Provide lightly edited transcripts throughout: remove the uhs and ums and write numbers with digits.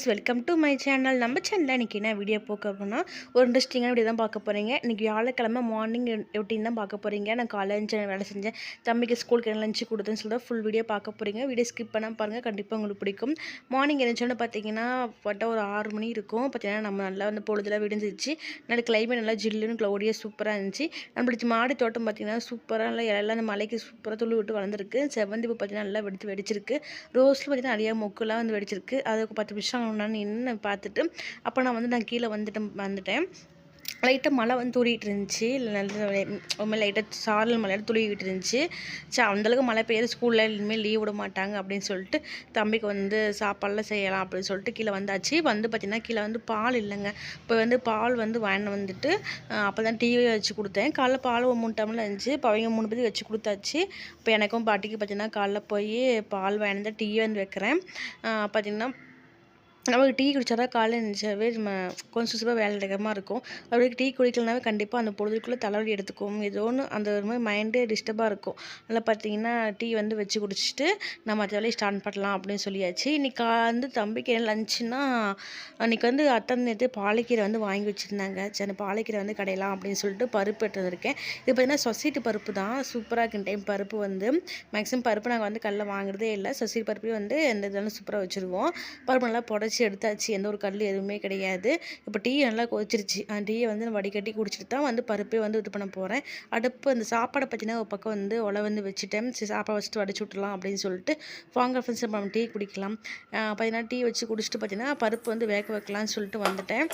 Friends, welcome to my channel. நம்ம சேனலில் இன்றைக்கி என்ன வீடியோ பார்க்க போகிறோம்னா, ஒரு இன்ட்ரெஸ்டிங்கான வீடியோ தான் பார்க்க போகிறீங்க. இன்றைக்கி வியாழக்கிழமை மார்னிங் ரொட்டீன் தான் பார்க்க போகிறீங்க. நான் காலேஜ் வேலை செஞ்சேன், தம்பிக்கு ஸ்கூலுக்கு என்ன லஞ்சு கொடுத்தேன்னு சொல்லிட்டு ஃபுல் வீடியோ பார்க்க போகிறீங்க. வீடியோ ஸ்கிப் பண்ணால் பாருங்கள், கண்டிப்பாக உங்களுக்கு பிடிக்கும். மார்னிங் எழுந்தோன்னு பார்த்தீங்கன்னா ஒரு 6 மணி இருக்கும். பார்த்தீங்கன்னா நம்ம நல்லா வந்து பொழுதுலாம் விடிஞ்சிச்சு. நல்ல கிளைமேட் நல்லா ஜில்லுன்னு க்ளௌடியாக சூப்பராக இருந்துச்சு. நம்மளுக்கு மாடி தோட்டம் பார்த்தீங்கன்னா சூப்பராக நல்லா எல்லாம் அந்த மலைக்கு சூப்பராக துளி விட்டு வளர்ந்துருக்கு. செவ்வந்தி பூ பார்த்தீங்கன்னா நல்லா வெடிச்சிருக்கு. ரோஸில் பார்த்தீங்கன்னா நிறையா மொக்குலாம் வந்து வெடிச்சிருக்கு. அதுக்கு 10 நிமிஷம் நான் நின்று பார்த்துட்டு அப்போ நான் கீழே வந்துட்டேன். லைட்டாக மழை வந்து தூரிகிட்டு இருந்துச்சு. நல்ல லைட்டாக சாரல் மழையோட துளிக்கிட்டு இருந்துச்சு. அந்தளவுக்கு மழை பெய்யுது, ஸ்கூலில் இனிமேல் லீவ் விட மாட்டாங்க அப்படின்னு சொல்லிட்டு தம்பிக்கு வந்து சாப்பாடெலாம் செய்யலாம் அப்படின்னு சொல்லிட்டு கீழே வந்தாச்சு. வந்து பார்த்திங்கன்னா கீழே வந்து பால் இல்லைங்க. இப்போ வந்து பால் வந்து வாங்கிட்டு வந்துட்டு அப்போ தான் டீயே வச்சு கொடுத்தேன். காலைல பால் 3 டம்ளர் இருந்துச்சு. இப்போ அவங்க 3 பேருக்கு வச்சு கொடுத்தாச்சு. இப்போ எனக்கும் பாட்டிக்கு பார்த்திங்கன்னா காலைல போய் பால் வாங்கிட்டு டீயே வந்து வைக்கிறேன். பார்த்திங்கன்னா நமக்கு டீ குடித்தா தான் காலையில் எழுந்திரிச்சாவே நம்ம கொஞ்சம் சுறுசுறுப்பாக வேலை இடமா இருக்கும். அப்படி டீ குடிக்கலனாவே கண்டிப்பாக அந்த பொழுதுக்குள்ளே தலைவலி எடுத்துக்கும். ஏதோ ஒன்று அந்த ஒரு மாதிரி மைண்டே டிஸ்டர்பாக இருக்கும். அதில் பார்த்தீங்கன்னா டீ வந்து வச்சு குடிச்சிட்டு நம்ம மற்ற வேலையை ஸ்டார்ட் பண்ணலாம் அப்படின்னு சொல்லியாச்சு. இன்றைக்கி வந்து தம்பிக்கு என்ன லஞ்சுன்னா, அன்றைக்கி வந்து அத்தை நேற்று பாலைக்கீரை வந்து வாங்கி வச்சுருந்தாங்க. சரி அந்த பாலைக்கீரை வந்து கடையலாம் அப்படின்னு சொல்லிட்டு பருப்பு எடுத்து வந்திருக்கேன். இது பார்த்திங்கன்னா சொசைட்டி பருப்பு தான், சூப்பராக இருக்கு. டைம் பருப்பு வந்து மேக்ஸிமம் பருப்பு நாங்கள் வந்து கல்லில் வாங்குறதே இல்லை. சொசைட்டி பருப்பே வந்து எந்த இதெல்லாம் சூப்பராக வச்சுருவோம். பருப்பு நல்லா எடுத்தாச்சு, எந்த ஒரு கல் எதுவுமே கிடையாது. இப்போ டீ நல்லா கொதிச்சிருச்சு. அந்த டீயை வந்து நான் வடிகட்டி குடிச்சிட்டு தான் வந்து பருப்பே வந்து இது பண்ண போகிறேன். அடுப்பு அந்த சாப்பாடை பார்த்தீங்கன்னா ஒரு பக்கம் வந்து உலை வந்து வச்சுட்டேன். சரி சாப்பாடை வச்சுட்டு வடிச்சு விட்டுலாம் அப்படின்னு சொல்லிட்டு வாங்க ஃப்ரெண்ட்ஸ் நம்ம டீ குடிக்கலாம். பார்த்தீங்கன்னா டீ வச்சு குடிச்சிட்டு பார்த்தீங்கன்னா பருப்பு வந்து வேக வைக்கலான்னு சொல்லிட்டு வந்துட்டேன்.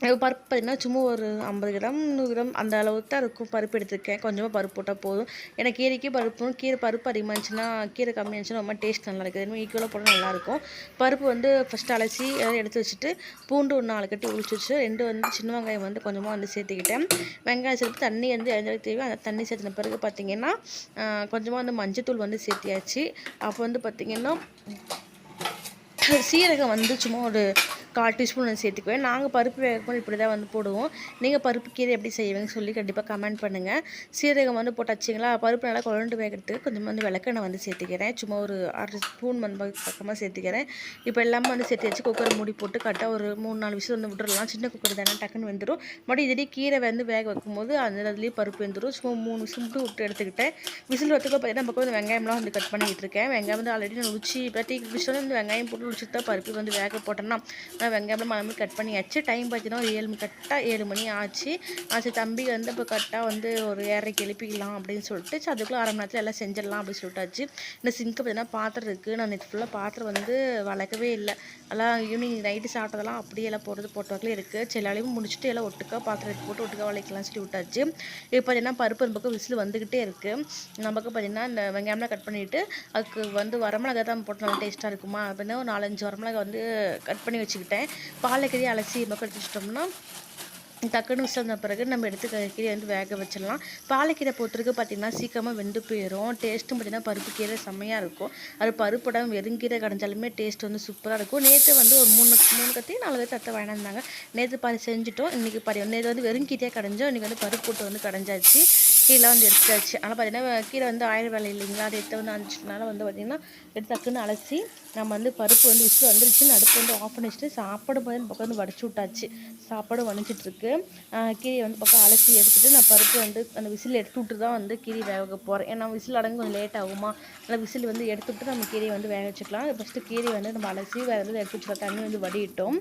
பருப்பு பார்த்திங்கன்னா சும்மா ஒரு 50 கிராம் 100 கிராம் அந்த அளவுக்கு தான் இருக்கும். பருப்பு எடுத்துருக்கேன். கொஞ்சமாக பருப்பு போட்டால் போதும். ஏன்னா கீரைக்கு பருப்பு அதிகமாக இருந்துச்சுன்னா, கீரை கம்மியாக இருந்துச்சுன்னா ரொம்ப டேஸ்ட் நல்லா இருக்குது. இதுமாதிரி ஈக்குவலாக போட்டால் நல்லாயிருக்கும். பருப்பு வந்து ஃபஸ்ட்டு அலசி எடுத்து வச்சுட்டு பூண்டு ஒரு 4 கட்டி உளிச்சு வச்சு 2 வந்து சின்ன வெங்காயம் வந்து கொஞ்சமாக வந்து சேர்த்துக்கிட்டேன். வெங்காயம் சேர்த்து தண்ணி வந்து எந்த தேவையோ அந்த தண்ணி சேர்த்துன பிறகு பார்த்திங்கன்னா கொஞ்சமாக வந்து மஞ்சத்தூள் வந்து சேர்த்தியாச்சு. அப்போ வந்து பார்த்திங்கன்னா சீரகம் வந்து சும்மா ஒரு 1/4 டீஸ்பூன் வந்து சேர்த்துக்குவேன். நாங்கள் பருப்பு வேகப்போது இப்படி தான் வந்து போடுவோம். நீங்கள் பருப்பு கீரை எப்படி செய்வீங்கன்னு சொல்லி கண்டிப்பாக கமெண்ட் பண்ணுங்கள். சீரகம் வந்து போட்டாச்சுங்களா, பருப்பு நல்லா குழண்டு வேகிறதுக்கு கொஞ்சம் வந்து விளக்கெண்ணெய் வந்து சேர்த்துக்கிறேன். சும்மா ஒரு 1/2 ஸ்பூன் வந்து பக்கமாக சேர்த்துக்கிறேன். இப்போ எல்லாமே வந்து சேர்த்து வச்சு குக்கரை மூடி போட்டு கரெக்டாக ஒரு 3-4 விசில் வந்து விட்டுறலாம். சின்ன குக்கர் தானே, டக்குன்னு வெந்துடும். மறுபடியும் இதுலேயே கீரை வந்து வேக வைக்கும்போது அதுலேயே பருப்பு வெந்துடும். சும்மா 3 விசில் மட்டும் விட்டு எடுத்துக்கிட்டேன். விசில் வரத்துக்கு பார்த்தீங்கன்னா நமக்கு வந்து வெங்காயம்லாம் வந்து கட் பண்ணிக்கிட்டு இருக்கேன். வெங்காயம் வந்து ஆல்ரெடி நான் உச்சி இப்போ டீ குடிச்சு வந்து வெங்காயம் போட்டு உச்சிட்டு தான் பருப்பு வந்து வேக போட்டேன்னா வெங்காயம் மணி கட் பண்ணியாச்சு. டைம் பார்த்தீங்கன்னா ஒரு கரெக்டாக 7 மணி ஆச்சு. தம்பி வந்து இப்போ கரெக்டாக வந்து ஒரு 7:30 எழுப்பிக்கலாம் அப்படின்னு சொல்லிட்டு அதுக்குள்ளே 1/2 மணி நேரத்தில் எல்லாம் செஞ்சிடலாம் அப்படின்னு சொல்லிட்டாச்சு. இந்த சிங்க்கு பார்த்தீங்கன்னா பாத்திரம் இருக்குது. நான் நேற்று ஃபுல்லாக பாத்திரம் வந்து வளர்க்கவே இல்லை. எல்லாம் ஈவினிங் நைட்டு சாப்பிட்டதெல்லாம் அப்படியே எல்லாம் போட்டு வாக்கில் இருக்குது. சரி எல்லாரையும் முடிச்சுட்டு எல்லாம் ஒட்டுக்கா பாத்திரம் எடுத்து போட்டு ஒட்டுக்கா வளைக்கலாம்னு சொல்லி விட்டாச்சு. இப்போ பார்த்தீங்கன்னா பருப்பு பக்கம் விசில் வந்துக்கிட்டே இருக்குது. நம்ம பக்கம் பார்த்தீங்கன்னா இந்த வெங்காயம்லாம் கட் பண்ணிவிட்டு அதுக்கு வந்து வரமிளகா தான் போட்டு நல்லா டேஸ்ட்டாக இருக்குமா அப்படின்னா ஒரு 4-5 வரமிளகா வந்து கட் பண்ணி வச்சுக்கிட்டேன். பாலைக்கறியை அலசி பக்கம் எடுத்து வச்சிட்டோம்னா டக்குன்னு விசில் வந்த பிறகு நம்ம எடுத்து கீரை வந்து வேக வச்சிடலாம். பாலைக்கீரை பொறுத்தவரைக்கும் பார்த்திங்கன்னா சீக்கிரமாக வெந்து போயிடும். டேஸ்ட்டும் பார்த்திங்கன்னா பருப்பு கீரை செம்மையாக இருக்கும். அது பருப்போட வெறுங்கீரை கடைஞ்சாலுமே டேஸ்ட் வந்து சூப்பராக இருக்கும். நேற்று வந்து ஒரு 3 கத்தி 4 கத்தி அத்தை வாங்கினாங்க. நேற்று பாதி செஞ்சுட்டோம். இன்றைக்கி நேற்று வந்து வெறுங்கீரையாக கடைஞ்சோம். இன்றைக்கி வந்து பருப்பு போட்டு வந்து கடைஞ்சாச்சு. கீழே வந்து எடுத்தாச்சு. ஆனால் பார்த்திங்கன்னா கீரை வந்து ஆயிரம் வேலை இல்லைங்களா, அதை எடுத்து வந்து அனுப்பிச்சதுனால வந்து பார்த்திங்கன்னா எடுத்து டக்குன்னு அலசி நம்ம வந்து பருப்பு வந்து விசில் வந்துருச்சுன்னு அடுப்பு வந்து ஆஃப் பண்ணி வச்சுட்டு சாப்பாடு வந்து பக்கம் வந்து வடிச்சு விட்டாச்சு. சாப்பாடு வடிச்சிட்ருக்கு. கீரையை வந்து பக்கம் அலசி எடுத்துகிட்டு நான் பருப்பு வந்து அந்த விசில் எடுத்து விட்டு தான் வந்து கீரை வேக போகிறேன். ஏன்னா விசில் அடங்கு கொஞ்சம் லேட் ஆகுமா, அதனால் விசில் வந்து எடுத்துவிட்டு நம்ம கீரையை வந்து வேக வச்சுக்கலாம். ஃபஸ்ட்டு கீரையை வந்து நம்ம அலசி வேறு எதாவது எடுத்து வச்சுக்கலாம். தண்ணி வந்து வடியிட்டோம்.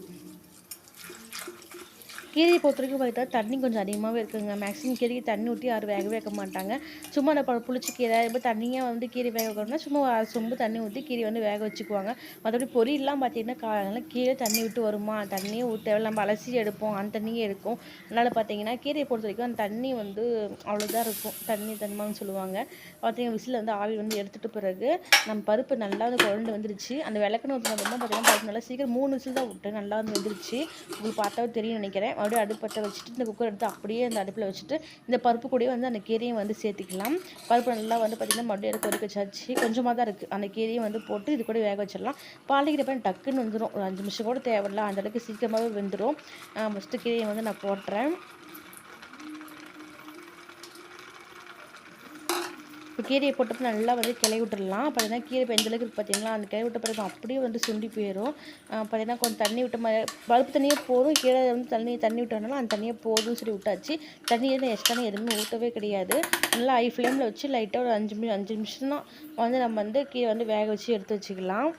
கீரையை பொறுத்த வரைக்கும் பார்த்தா தண்ணி கொஞ்சம் அதிகமாகவே இருக்குதுங்க. மேக்ஸிமம் கீரைக்கு தண்ணி ஊற்றி யாரும் வேகவே வைக்க மாட்டாங்க. சும்மா அந்த புளிச்ச கீரை இப்போ தண்ணியாக வந்து கீரை வேக வைக்கணும்னா சும்மா சொம்பு தண்ணி ஊற்றி கீரை வந்து வேக வச்சுக்குவாங்க. மற்றபடி பொரியல்லாம் பார்த்தீங்கன்னா காலையில் கீரை தண்ணி விட்டு வருமா, தண்ணியே ஊற்ற நம்ம அலசி எடுப்போம், அந்த தண்ணியே எடுக்கும். அதனால் பார்த்தீங்கன்னா கீரையை பொறுத்த வரைக்கும் அந்த தண்ணி வந்து அவ்வளோதான் இருக்கும். தண்ணிமான்னு சொல்லுவாங்க. பார்த்தீங்கன்னா விசில் வந்து ஆவி வந்து எடுத்துகிட்ட பிறகு நம்ம பருப்பு நல்லா வந்து குழண்டு வந்துருச்சு. அந்த விளக்கணும் ஊற்றினதுமா பார்த்தீங்கன்னா பருப்பு நல்லா சீக்கிரம் 3 விசில் தான் விட்டு நல்லா வந்து வந்துருச்சு. உங்களுக்கு பார்த்தாவே தெரியும் நினைக்கிறேன். அப்படியே அடுப்பத்தை வச்சுட்டு இந்த குக்கர் எடுத்து அப்படியே அந்த அடுப்பில் வச்சுட்டு இந்த பருப்பு கூடயே வந்து அந்த கீரையும் வந்து சேர்த்துக்கலாம். பருப்பு நல்லா வந்து பார்த்திங்கன்னா மறுபடியும் எடுத்து கொதிக்க வச்சாச்சு. கொஞ்சமாக தான் இருக்குது. அந்த கீரையும் வந்து போட்டு இது கூட வேக வச்சிடலாம். பாலைக்கீரை பண்ணி டக்குன்னு வந்துடும். ஒரு 5 நிமிஷம் கூட தேவையில்ல, அந்த அளவுக்கு சீக்கிரமாகவே வெந்துடும். ஃபஸ்ட்டு கீரையை வந்து நான் போட்டுறேன். இப்போ கீரையை போட்டப்போ நல்லா வந்து கிளறி விட்டுடலாம். பார்த்தீங்கன்னா கீரை இப்போ எந்த அளவுக்கு பார்த்தீங்களா, அந்த கிளறி விட்ட பிறகு அப்படியே வந்து சுண்டி போயிடும். பார்த்தீங்கன்னா கொஞ்சம் தண்ணி விட்ட மாதிரி பருப்பு தண்ணியே போதும். கீரை வந்து தண்ணி விட்டோம்னா அந்த தண்ணியே போதும்னு சொல்லி விட்டாச்சு. தண்ணி எதுவும் எக்ஸ்ட்ரா எதுவுமே ஊற்றவே கிடையாது. நல்லா ஹை ஃப்ளேமில் வச்சு லைட்டாக ஒரு 5 நிமிஷம் தான் வந்து நம்ம வந்து கீரை வந்து வேக வச்சு எடுத்து வச்சுக்கலாம்.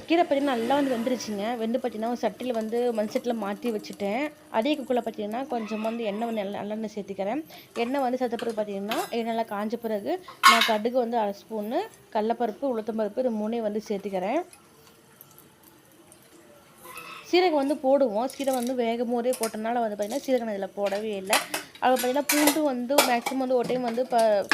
கீரை பார்த்திங்கன்னா நல்லா வந்து வெந்துருச்சுங்க. வெந்து பார்த்திங்கன்னா ஒரு சட்டியில் வந்து மண் சட்டியில் மாற்றி வச்சுட்டேன். அதே குக்கரில் பார்த்திங்கன்னா கொஞ்சம் வந்து எண்ணெய் வந்து நல்லெண்ணெய் சேர்த்துக்கிறேன். எண்ணெய் வந்து சேர்த்த பிறகு பார்த்திங்கன்னா எண்ணெய் நல்லா காஞ்ச பிறகு நான் கடுகு வந்து 1/2 ஸ்பூனு, கடலப்பருப்பு, உளுத்தம்பருப்பு இது 3 வந்து சேர்த்துக்கிறேன். சீரகம் வந்து போடுவோம். சீரகம் வந்து வேகும் போதே போட்டனால வந்து பார்த்திங்கன்னா சீரகம் இதில் போடவே இல்லை. அது பார்த்திங்கன்னா பூண்டும் வந்து மேக்ஸிமம் வந்து ஒரு டைம் வந்து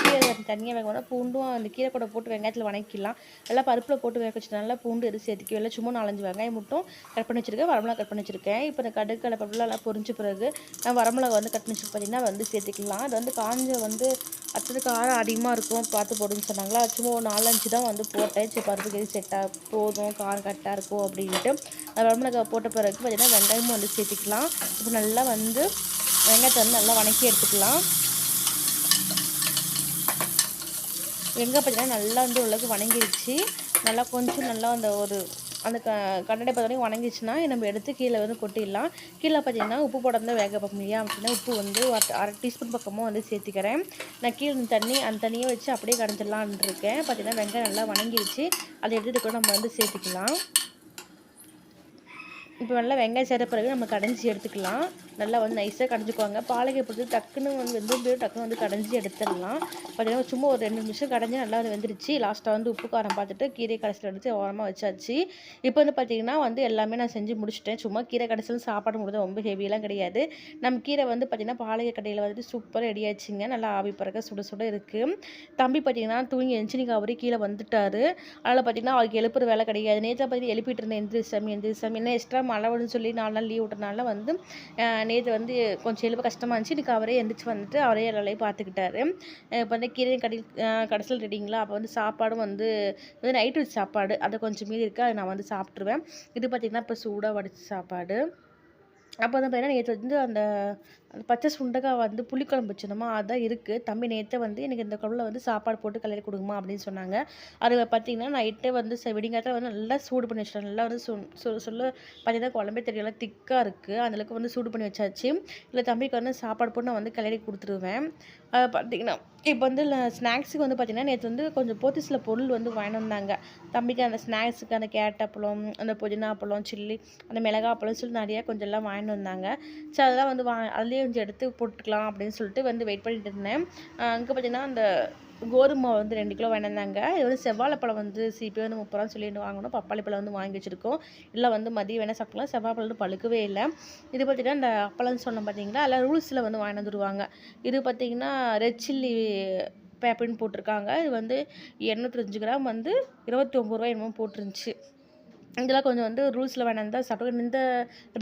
கீரை தனியாக வேக பூண்டும் அந்த கீரை கூட போட்டு வெங்காயத்தில் வணக்கிடலாம். நல்லா பருப்பில் போட்டு வேக வச்சுட்டனால பூண்டு எதுவும் சேர்த்துக்கவே இல்லை. சும்மா 4-5 வெங்காயம் மட்டும் கட் பண்ணி வச்சுருக்கேன். வரமிளகா கட் பண்ணி வச்சுருக்கேன். இப்போ இந்த கடுகு கடலப்பருப்புலாம் நல்லா பொரிஞ்ச பிறகு நான் வரமிளகா வந்து கட் பண்ணி வச்சு பார்த்திங்கன்னா வந்து சேர்த்துக்கலாம். அது வந்து காஞ்ச வந்து அடுத்தது காரம் அதிகமாக இருக்கும் பார்த்து போடுன்னு சொன்னாங்களா, சும்மா ஒரு 4-5 தான் வந்து போட்டேன். சரி பருப்புக்கு எது செட்டாக போதும், காரம் கரெக்டாக இருக்கும் அப்படின்ட்டு வரமிளகா போட்ட பிறகு பார்த்திங்கன்னா வெங்காயமும் வந்து சேர்த்துக்கலாம். இப்போ நல்லா வந்து வெங்காயத்தை வந்து நல்லா வணக்கி எடுத்துக்கலாம். வெங்காயம் பார்த்திங்கன்னா நல்லா வந்து ஓரளவுக்கு வணங்கிடுச்சு. நல்லா கொஞ்சம் நல்லா அந்த கண்ணடை பதம் வணங்கிடுச்சுன்னா நம்ம எடுத்து கீழே வந்து கொட்டிடலாம். கீழே பார்த்திங்கன்னா உப்பு போடாமல் வேக பார்ப்போம் இல்லையா, அப்படின்னா உப்பு வந்து 1/2 டீஸ்பூன் பக்கமும் வந்து சேர்த்துக்கிறேன். நான் கீழே அந்த தண்ணியை வச்சு அப்படியே கடைஞ்சிடலான்னு இருக்கேன். பார்த்திங்கன்னா வெங்காயம் நல்லா வணங்கிடுச்சு. அதை எடுத்துகிட்டு கூட நம்ம வந்து சேர்த்துக்கலாம். இப்போ நல்லா வெங்காயம் சேர்த்த பிறகு நம்ம கடைஞ்சி எடுத்துக்கலாம். நல்லா வந்து நைஸாக கடைஞ்சிக்குவாங்க. பாலகை பொறுத்து டக்குன்னு வந்து வெந்தும் டக்குன்னு வந்து கடைஞ்சி எடுத்துடலாம். பார்த்தீங்கன்னா சும்மா ஒரு 2 நிமிஷம் கடைஞ்சி நல்லா வந்து வெந்துருச்சு. லாஸ்ட்டாக வந்து உப்பு காரம் பார்த்துட்டு கீரை கடைசியில் எடுத்து ஓரமாக வச்சாச்சு. இப்போ வந்து பார்த்திங்கன்னா வந்து எல்லாமே நான் செஞ்சு முடிச்சிட்டேன். சும்மா கீரை கடைசியில் சாப்பாடு முடியாது, ரொம்ப ஹெவியெல்லாம் கிடையாது. நம்ம கீரை வந்து பார்த்திங்கன்னா பாலகை கடையில் வந்துட்டு சூப்பராக ரெடி ஆச்சுங்க. நல்லா ஆவி பறக்க சுட சுட இருக்குது. தம்பி பார்த்திங்கன்னா தூங்கி எந்திரிச்சு அவரே கீழே வந்துட்டார். அதனால் பார்த்திங்கன்னா அவருக்கு எழுப்புற வேலை கிடையாது. நேற்று பார்த்திங்கன்னா எழுப்பிட்டு இருந்தேன், எந்திரிச்சாமி என்ன எக்ஸ்ட்ரா மழை வரும்னு சொல்லி 4 நாள் லீவ் விட்டனால வந்து நேற்று வந்து கொஞ்சம் எழுப்ப கஷ்டமாக இருந்துச்சு. இன்றைக்கி அவரே எந்திரிச்சு வந்துட்டு அவரே எல்லாரையும் பார்த்துக்கிட்டாரு. இப்போ வந்து கீரை கடைசியில் ரெடிங்களா, அப்போ வந்து சாப்பாடும் வந்து நைட்டு சாப்பாடு அதை கொஞ்சம் மீறி இருக்குது, அதை நான் வந்து சாப்பிட்ருவேன். இது பார்த்திங்கன்னா இப்போ சூடாக வடித்த சாப்பாடு. அப்போ வந்து பார்த்தீங்கன்னா நேற்று வந்து அந்த பச்சை சுண்டக்காய் வந்து புளிக்குழம்பு வச்சிருந்தோமா அதான் இருக்குது. தம்பி நேற்று வந்து எனக்கு இந்த குழம்புல வந்து சாப்பாடு போட்டு கிளறி கொடுங்கம்மா அப்படின்னு சொன்னாங்க. அது பார்த்திங்கன்னா நைட்டே வந்து விடிங்காலத்தில் வந்து நல்லா சூடு பண்ணி வச்சிட்டேன். நல்லா வந்து சொல்ல பார்த்தீங்கன்னா குழம்பே தெரியல, திக்காக இருக்குது. அந்தளவுக்கு வந்து சூடு பண்ணி வச்சாச்சு. இல்லை தம்பிக்கு வந்து சாப்பாடு போட்டு நான் வந்து கிளறி கொடுத்துருவேன். பார்த்திங்கன்னா இப்போ வந்து ஸ்நாக்ஸுக்கு வந்து பார்த்திங்கன்னா நேற்று வந்து கொஞ்சம் போத்தீஸில் பொருள் வந்து வாங்கிட்டு வந்தாங்க. தம்பிக்கு அந்த ஸ்நாக்ஸுக்கு அந்த கேரட் அப்பளம், அந்த புதினா அப்பளம், சில்லி, அந்த மிளகா அப்பளம் சொல்லி நிறையா கொஞ்சம் எல்லாம் வாங்கிட்டு வந்தாங்க. ஸோ அதெல்லாம் வந்து அதுலேயே கொஞ்சம் எடுத்து போட்டுக்கலாம் அப்படின்னு சொல்லிட்டு வந்து வெயிட் பண்ணிட்டு இருந்தேன். அங்கே பார்த்திங்கன்னா அந்த கோதுமை வந்து 2 கிலோ வாங்கினாங்க. இது வந்து செவ்வாழைப்பழம் வந்து சிபி வந்து 30 ரூபா சொல்லிட்டு வாங்கணும். பப்பாளி பழம் வந்து வாங்கி வச்சுருக்கோம். இல்லை வந்து மதியம் வேணால் சாப்பிட்லாம். செவ்வாழைப்பழம் வந்து பழுக்கவே இல்லை. இது பார்த்திங்கன்னா இந்த அப்பளம்னு சொன்னோம் பார்த்தீங்களா, அதில் ரூல்ஸில் வந்து வாங்கிட்டு வந்துடுவாங்க. இது பார்த்திங்கன்னா ரெட் சில்லி பேப்பர்னு போட்டிருக்காங்க. இது வந்து 205 கிராம் வந்து 29 ரூபாய் என்னமோ போட்டிருந்துச்சு. இதெல்லாம் கொஞ்சம் வந்து ரூல்ஸில் வேணாம் தான் சாப்பிட்டு இந்த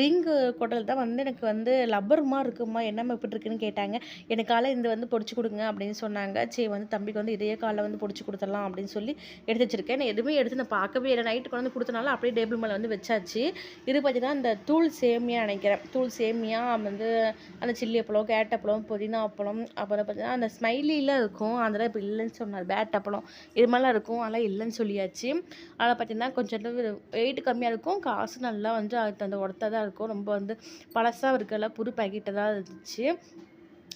ரிங்கு கொட்டல் தான் வந்து எனக்கு வந்து லப்பர் மாதிரி இருக்குமா, என்னம்மா இப்படி இருக்குன்னு கேட்டாங்க. எனக்கு காலை இந்த வந்து பொடிச்சு கொடுங்க அப்படின்னு சொன்னாங்க. சரி வந்து தம்பிக்கு வந்து இதே காலைல வந்து பொடிச்சு கொடுத்துடலாம் அப்படின்னு சொல்லி எடுத்து வச்சிருக்கேன். நான் எதுவுமே எடுத்து நான் பார்க்கவே இல்லை. நைட்டு கொண்டு வந்து கொடுத்தனால அப்படியே டேபிள் மேலே வந்து வச்சாச்சு. இது பார்த்தீங்கன்னா இந்த தூள் சேமியா நினைக்கிறேன். தூள் சேமியா வந்து அந்த சில்லி அப்பளம், கேரட் அப்பளம், புதினா அப்பளம், அப்புறம் பார்த்தீங்கன்னா அந்த ஸ்மைலிலாம் இருக்கும். அதெல்லாம் இப்போ இல்லைன்னு சொன்னார். பேட் அப்பளம் இது மாதிரிலாம் இருக்கும், அதெல்லாம் இல்லைன்னு சொல்லியாச்சு. அதில் பார்த்தீங்கன்னா கொஞ்சம் வெயிட் கம்மியாக இருக்கும், காசு நல்லா வந்து அதுக்கு அந்த ஒர்த்தாக தான் இருக்கும். ரொம்ப வந்து பழசாக இருக்கல, புது பாக்கெட்டு தான் இருந்துச்சு.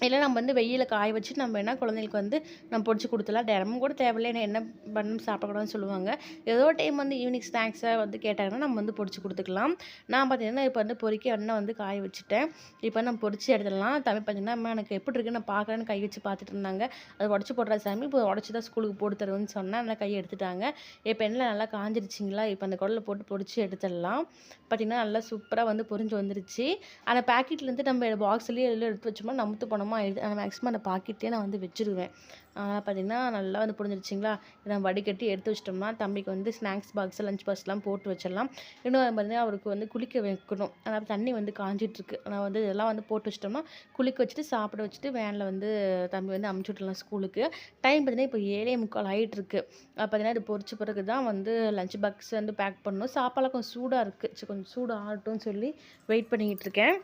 இல்லை நம்ம வந்து வெயில காய வச்சு நம்ம என்ன குழந்தைங்களுக்கு வந்து நம்ம பொடிச்சு கொடுத்துலாம். தினமும் கூட தேவையில்லை, என்ன பண்ணணும் சாப்பிடக்கூடாதுன்னு சொல்லுவாங்க. ஏதோ டைம் வந்து ஈவினிங் ஸ்நாக்ஸாக வந்து கேட்டாங்கன்னா நம்ம வந்து பொடிச்சு கொடுத்துக்கலாம். நான் பார்த்தீங்கன்னா இப்போ வந்து பொறிக்க எண்ணெய் வந்து காய வச்சுட்டேன். இப்போ நம்ம பொடிச்சு எடுத்துடலாம். தம்பி பார்த்தீங்கன்னா அம்மா எனக்கு எப்படி இருக்குன்னு நான் பார்க்குறேன்னு கை வச்சு பார்த்துட்டு இருந்தாங்க. அது உடச்சி போடுற சாமி, இப்போ உடச்சி தான் ஸ்கூலுக்கு போட்டு தருவேன்னு சொன்னேன். நல்லா கையை எடுத்துட்டாங்க. இப்போ எண்ணெய் நல்லா காஞ்சிருச்சிங்களா, இப்போ அந்த குடலில் போட்டு பொடிச்சு எடுத்துடலாம். பார்த்திங்கன்னா நல்லா சூப்பராக வந்து பொரிஞ்சு வந்துருச்சு. அந்த பேக்கெட்லேருந்து நம்ம பாக்ஸ்லேயே எல்லாம் எடுத்து வச்சோம்னா நமுத்து போனோமா மேக்ஸிமம் அந்த பாக்கெட்லேயே நான் வந்து வச்சுருவேன். அதனால் பார்த்திங்கன்னா நல்லா வந்து புரிஞ்சிருச்சிங்களா. இதை வடிகட்டி எடுத்து வச்சிட்டோம்னா தம்பிக்கு வந்து ஸ்நாக்ஸ் பாக்ஸு, லஞ்ச் பாக்ஸ்லாம் போட்டு வச்சிடலாம். இன்னும் பார்த்திங்கன்னா அவருக்கு வந்து குளிக்க வைக்கணும். அதாவது தண்ணி வந்து காஞ்சிட்ருக்கு. நான் வந்து இதெல்லாம் வந்து போட்டு வச்சிட்டோம்னா குளிக்க வச்சுட்டு சாப்பிட வச்சுட்டு வேனில் வந்து தம்பி வந்து அமுச்சு விட்டுலாம் ஸ்கூலுக்கு. டைம் பார்த்திங்கன்னா இப்போ 7:45 ஆகிட்டுருக்கு. பார்த்திங்கன்னா இது பொரிச்ச பிறகு தான் வந்து லஞ்ச் பாக்ஸ் வந்து பேக் பண்ணணும். சாப்பாடெல்லாம் கொஞ்சம் சூடாக இருக்குது. சரி கொஞ்சம் சூடு ஆகட்டும்னு சொல்லி வெயிட் பண்ணிக்கிட்டு இருக்கேன்.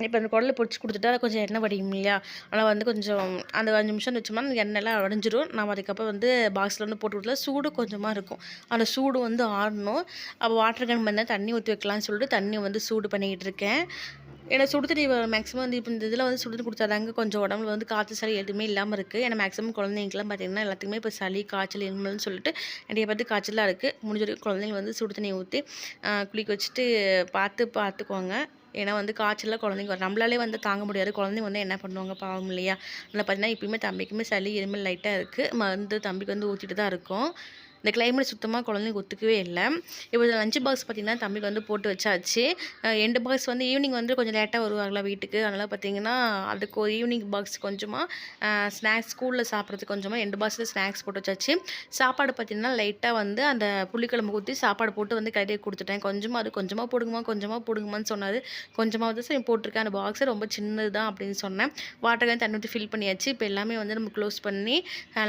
இப்போ அந்த குடல பொரிச்சு கொடுத்துட்டா அது கொஞ்சம் எண்ணெய் வடியும் இல்லையா, அதனால் வந்து கொஞ்சம் அந்த 5 நிமிஷம் வச்சோம்னா அந்த எண்ணெய்லாம் வடிஞ்சிரும். நம்ம அதுக்கப்புறம் வந்து பாக்ஸில் வந்து போட்டு கொடுத்தா சூடு கொஞ்சமாக இருக்கும். அந்த சூடு வந்து ஆறணும். அப்போ வாட்டர் கேன் பண்ண தண்ணி ஊற்றி வைக்கலாம்னு சொல்லிட்டு தண்ணி வந்து சூடு பண்ணிக்கிட்டு இருக்கேன். ஏன்னா சுடு தண்ணி மேக்ஸிமம் வந்து இப்போ இந்த இதில் வந்து சுடு தண்ணி குடிச்சாதாங்க கொஞ்சம் உடம்புல வந்து காய்ச்சல் சளி எதுவுமே இல்லாமல் இருக்குது. ஏன்னா மேக்ஸிமம் குழந்தைங்களுக்குலாம் பார்த்திங்கன்னா எல்லாத்துக்குமே இப்போ சளி காய்ச்சல் இருமல்னு சொல்லிட்டு நிறைய பேருக்கு காய்ச்சலாக இருக்குது. முடிஞ்ச வரைக்கும் குழந்தைங்க வந்து சுடு தண்ணி ஊற்றி குளிக்க வச்சுட்டு பார்த்துக்குவாங்க. ஏன்னா வந்து காய்ச்சலில் குழந்தைங்க வரும், நம்மளாலே வந்து தாங்க முடியாது, குழந்தைங்க வந்து என்ன பண்ணுவாங்க பாவம் இல்லையா. அதில் பார்த்தீங்கன்னா இப்போயுமே தம்பிக்குமே சளி இருமல் லைட்டாக இருக்குது. வந்து தம்பிக்கு வந்து ஊற்றிட்டு தான் இருக்கும். இந்த கிளைமேட் சுத்தமாக குழந்தைங்க ஒத்துக்கவே இல்லை. இப்போ லஞ்ச் பாக்ஸ் பார்த்திங்கன்னா தம்பிக்கு வந்து போட்டு வச்சாச்சு. எண்டு பாக்ஸ் வந்து ஈவினிங் வந்து கொஞ்சம் லேட்டாக வருவாங்களா வீட்டுக்கு, அதனால் பார்த்திங்கன்னா அதுக்கு ஒரு ஈவினிங் பாக்ஸ் கொஞ்சமாக ஸ்நாக்ஸ் ஸ்கூலில் சாப்பிட்றதுக்கு கொஞ்சமாக எண்டு பாக்ஸில் ஸ்நாக்ஸ் போட்டு வச்சாச்சு. சாப்பாடு பார்த்திங்கன்னா லைட்டாக வந்து அந்த புளிக்குழம்பு ஊற்றி சாப்பாடு போட்டு வந்து கையிலே கொடுத்துட்டேன். கொஞ்சமாக போடுங்கம்மான்னு சொன்னார். கொஞ்சமாக வந்து சரி போட்டிருக்கேன். அந்த பாக்ஸு ரொம்ப சின்னது தான் அப்படின்னு சொன்னேன். வாட்டர் கேன் தண்ணி ஊற்றி ஃபில் பண்ணியாச்சு. இப்போ எல்லாமே வந்து நம்ம க்ளோஸ் பண்ணி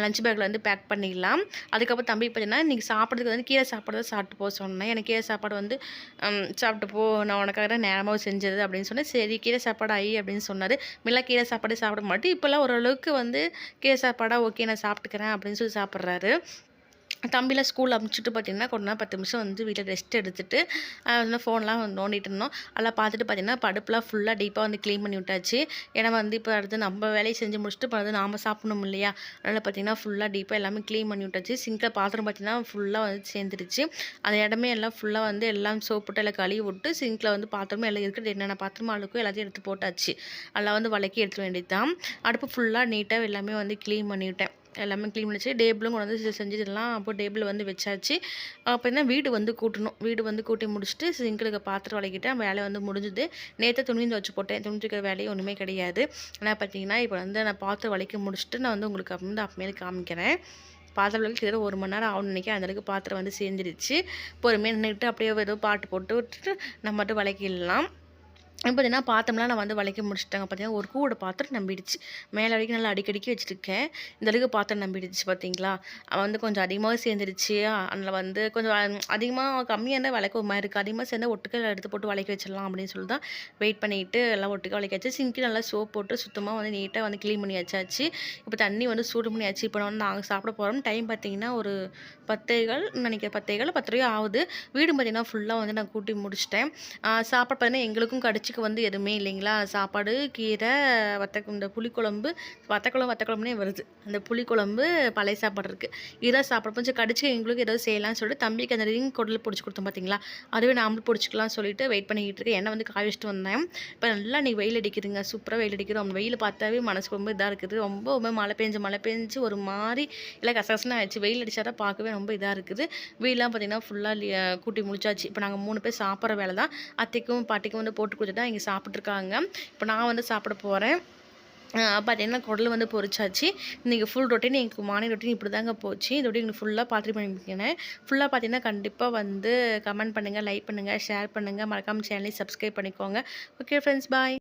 லஞ்ச் பேக்கில் வந்து பேக் பண்ணிடலாம். அதுக்கப்புறம் தம்பி பார்த்தீங்கன்னா இன்றைக்கி சாப்பிட்றதுக்கு வந்து கீரை சாப்பாடு தான் சாப்பிட்டு போக சொன்னேன். எனக்கு கீரை சாப்பாடு வந்து சாப்பிட்டு போ, நான் உனக்காக தான் நேரமாக செஞ்சது அப்படின்னு சொன்னேன். சரி கீரை சாப்பாடு அப்படின்னு சொன்னார். முன்னெல்லாம் கீரை சாப்பாடு சாப்பிட மாட்டேன், இப்போல்லாம் ஓரளவுக்கு வந்து கீரை சாப்பாடாக ஓகே நான் சாப்பிட்டுக்கிறேன் அப்படின்னு சொல்லி சாப்பிட்றாரு. தம்பிலாம் ஸ்கூல் அனுப்பிச்சிட்டு பார்த்திங்கன்னா கொஞ்ச நேரம் 10 நிமிஷம் வந்து வீட்டில் ரெஸ்ட் எடுத்துகிட்டு ஃபோன்லாம் நோண்டிட்டு இருந்தோம். அதெல்லாம் பார்த்துட்டு பார்த்திங்கன்னா படுப்புலாம் ஃபுல்லாக டீப்பாக வந்து க்ளீன் பண்ணி விட்டாச்சு. ஏன்னா வந்து இப்போ அடுத்து நம்ம வேலையை செஞ்சு முடிச்சுட்டு இப்போ வந்து நாம் சாப்பிடணும் இல்லையா, அதனால் பார்த்திங்கன்னா ஃபுல்லாக டீப்பாக எல்லாமே க்ளீன் பண்ணி விட்டாச்சு. சிங்கில் பாத்திரம் பார்த்திங்கன்னா ஃபுல்லாக வந்து சேர்ந்துருச்சு. அந்த இடமே எல்லாம் ஃபுல்லாக வந்து எல்லாம் சோப்பு போட்டு எல்லாம் கழுவி விட்டு சிங்கில் வந்து பாத்திரமும் எல்லாம் இருக்கிறது என்னென்ன பாத்திரமா அழுக்கும் எல்லாத்தையும் எடுத்து போட்டாச்சு. அதெல்லாம் வந்து வழக்கி எடுத்துட வேண்டியது தான். அடுப்பு ஃபுல்லாக நீட்டாக எல்லாமே வந்து க்ளீன் பண்ணிவிட்டேன். எல்லாமே க்ளீன் பண்ணிச்சு. டேபிளும் கொண்டு வந்து செஞ்சுட்டுலாம் அப்போ டேபிள் வந்து வச்சாச்சு. அப்போ என்ன வீடு வந்து கூட்டணும். வீடு வந்து கூட்டி முடிச்சுட்டு சிங்கிலுக்கு பாத்திரம் வளக்கிட்டேன். வேலை வந்து முடிஞ்சுது. நேற்று துணி துவைச்சு போட்டேன். துணி துவைக்கிற வேலையும் ஒன்றுமே கிடையாது. ஆனால் பார்த்தீங்கன்னா இப்போ வந்து நான் பாத்திரம் வளைக்க முடிச்சுட்டு நான் வந்து உங்களுக்கு வந்து அப்புறமேலே காமிக்கிறேன். பாத்திரம் விளக்கு கிட்ட 1 மணி நேரம் ஆகணும்னு நினைக்கிறேன். அந்தளவுக்கு பாத்திரம் வந்து சேர்ந்துருச்சு. பொறுமையாக நின்றுட்டு அப்படியே ஏதோ பாட்டு போட்டு விட்டுட்டு நம்ம மட்டும் வளைக்கிடலாம். பார்த்தீங்கன்னா பாத்திரம்லாம் நான் வந்து வளைக்க முடிச்சுட்டேங்க. பார்த்தீங்கன்னா ஒரு கூடை பாத்திரம் நம்பிடுச்சு. மேலே வரைக்கும் நல்லா அடிக்கடிக்கு வச்சுருக்கேன். இந்த அளவுக்கு பாத்திரம் நம்பிடுச்சு பார்த்தீங்களா. அவன் வந்து கொஞ்சம் அதிகமாக சேர்ந்துருச்சு. அதில் வந்து கொஞ்சம் அதிகமாக கம்மியாக இருந்தால் விளக்க ஒரு மாதிரி இருக்குது. அதிகமாக சேர்ந்தால் ஒட்டுக்கல் எடுத்து போட்டு வளைக்க வச்சிடலாம் அப்படின்னு சொல்லி தான் வெயிட் பண்ணிவிட்டு எல்லாம் ஒட்டுக்க வளைக்க வச்சு சிங்க்கு நல்லா சோப் போட்டு சுத்தமாக வந்து நீட்டாக வந்து க்ளீன் பண்ணி வச்சாச்சு. இப்போ தண்ணி வந்து சூடு பண்ணியாச்சு. இப்போ வந்து நாங்கள் சாப்பிட போகிறோம். டைம் பார்த்தீங்கன்னா ஒரு 10:15 நினைக்கிறேன், 10:15 10:30 ஆகுது. வீடு பார்த்தீங்கன்னா ஃபுல்லாக வந்து நான் கூட்டி முடிச்சிட்டேன். சாப்பாடு பார்த்தீங்கன்னா எங்களுக்கும் கடிச்சிக்கு வந்து எதுவுமே இல்லைங்களா. சாப்பாடு, கீரை, இந்த புளிக்குழம்பு, வத்தக்குழம்புனே வருது. அந்த புளிக்குழம்பு, பழைய சாப்பாடு இருக்குது. இதை சாப்பிட கொஞ்சம் கடிச்சு எங்களுக்கு ஏதாவது செய்யலாம்னு சொல்லிட்டு தம்பிக்கு அந்த ரிங் குடல் பிடிச்சி கொடுத்தோம் பார்த்தீங்களா, அதுவே நாமளும் பிடிச்சிக்கலாம்னு சொல்லிட்டு வெயிட் பண்ணிக்கிட்டு இருக்கேன். எண்ணெய் வந்து காய வச்சுட்டு வந்தேன். இப்போ நல்லா இன்றைக்கி வெயில் அடிக்குதுங்க, சூப்பராக வெயில் அடிக்குது. அந்த வெயில் பார்த்தாவே மனசுக்கு ரொம்ப இதாக இருக்குது. ரொம்ப மழை பெஞ்சு ஒரு மாதிரி இல்லை கசகசன்னு ஆயிடுச்சு. வெயில் அடித்தா தான் பார்க்கவே ரொம்ப இதாக இருக்குது. வீடெலாம் பார்த்திங்கன்னா ஃபுல்லாக கூட்டி முடிச்சாச்சு. இப்போ நாங்கள் 3 பேர் சாப்பிட்ற வேலை தான். அத்தைக்கும் பாட்டிக்கும் வந்து போட்டு கொடுத்துட்டு இங்கே சாப்பிட்ருக்காங்க. இப்போ நான் வந்து சாப்பிட போகிறேன். பார்த்தீங்கன்னா குடல் வந்து பொரிச்சாச்சு. இன்றைக்கி ஃபுல் ரொட்டீன் எங்களுக்கு மார்னிங் ரொட்டீன் இப்படி தாங்க போச்சு. இதோட எங்களுக்கு ஃபுல்லாக பார்த்துட்டு பண்ணியிருக்கேன். ஃபுல்லாக பார்த்தீங்கன்னா கண்டிப்பாக வந்து கமெண்ட் பண்ணுங்கள், லைக் பண்ணுங்கள், ஷேர் பண்ணுங்கள், மறக்காமல் சேனலை சப்ஸ்கிரைப் பண்ணிக்கோங்க. ஓகே ஃப்ரெண்ட்ஸ், பாய்.